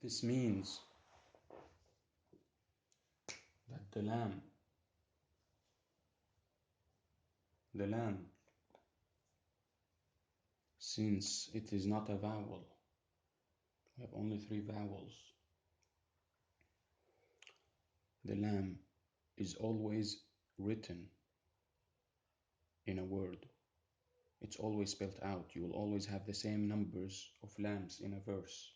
This means that the lamb, since it is not a vowel, we have only 3 vowels, the lamb is always written in a word. It's always spelled out. You will always have the same numbers of lambs in a verse.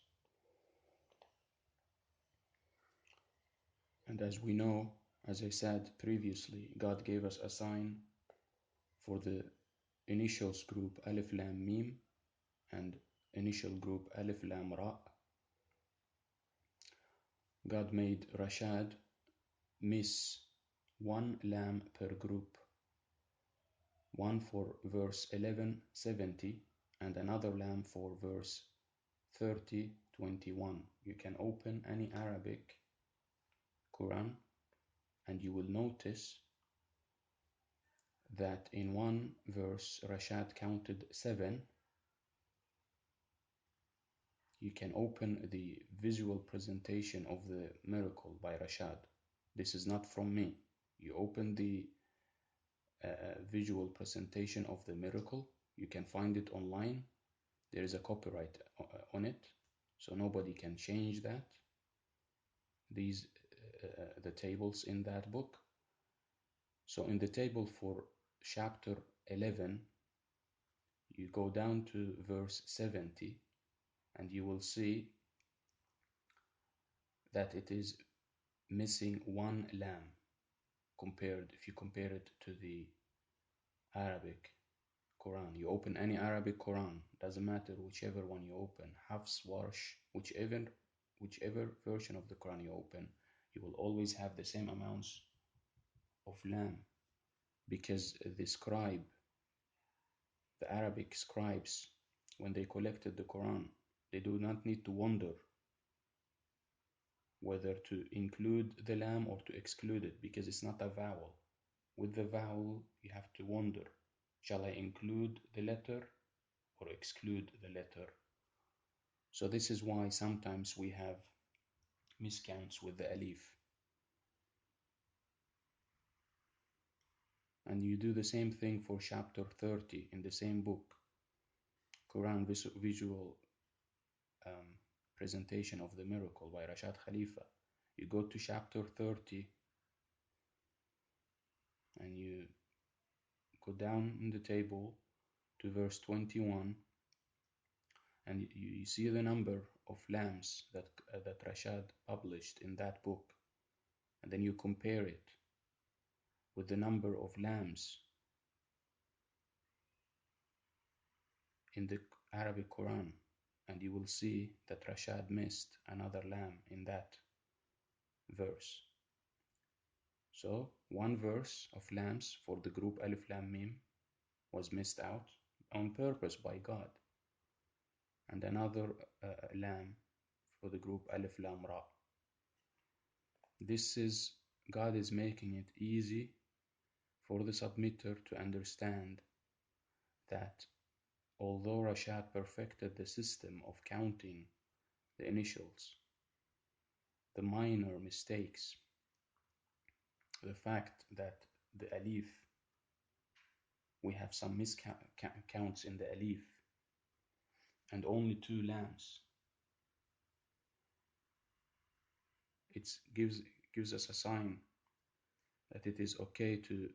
And as we know, as I said previously, God gave us a sign for the initials group Alif Lam Mim and initial group Alif Lam Ra. God made Rashad miss 1 lam per group, one for verse 1170 and another lam for verse 3021. You can open any Arabic Quran and you will notice that in one verse Rashad counted 7. You can open the visual presentation of the miracle by Rashad. This is not from me. You open the visual presentation of the miracle. You can find it online. There is a copyright on it, so nobody can change that. These the tables in that book. So in the table for chapter 11, you go down to verse 70 and you will see that it is missing 1 lam if you compare it to the Arabic Quran. You open any Arabic Quran, doesn't matter whichever one you open, Hafs, Warsh, whichever version of the Quran you open, you will always have the same amounts of lam, because the Arabic scribes, when they collected the Quran, they do not need to wonder whether to include the lam or to exclude it, because it's not a vowel. With the vowel, you have to wonder, shall I include the letter or exclude the letter? So this is why sometimes we have miscounts with the alif. And you do the same thing for chapter 30 in the same book, Quran visual presentation of the miracle by Rashad Khalifa. You go to chapter 30 and you go down in the table to verse 21, and you see the number of lambs that Rashad published in that book, and then you compare it with the number of lambs in the Arabic Quran, and you will see that Rashad missed another lam in that verse. So one verse of lambs for the group Alif Lam Mim was missed out on purpose by God, and another lam for the group Alif Lam Ra. God is making it easy for the submitter to understand that although Rashad perfected the system of counting the initials, the minor mistakes, the fact that the alif, we have some miscounts in the alif, and only 2 lambs, it gives us a sign that it is okay to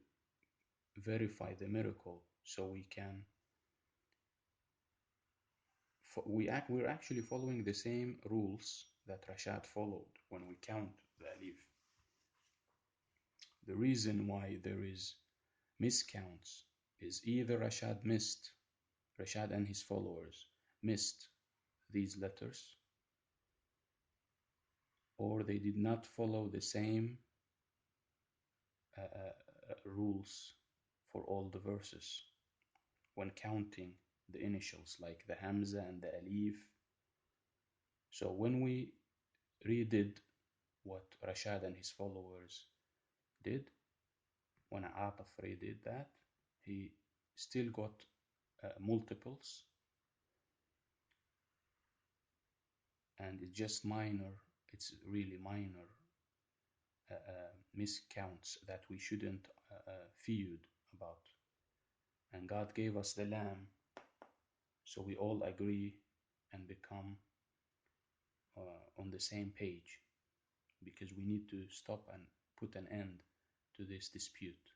verify the miracle, so we're actually following the same rules that Rashad followed when we count the alif. The reason why there is miscounts is either Rashad and his followers missed these letters, or they did not follow the same rules for all the verses when counting the initials, like the Hamza and the Alif. So when we redid what Rashad and his followers did, when Ataf redid that, he still got multiples, and it's just minor, it's really minor miscounts that we shouldn't feud about. And God gave us the Lamb, so we all agree and become on the same page, because we need to stop and put an end to this dispute.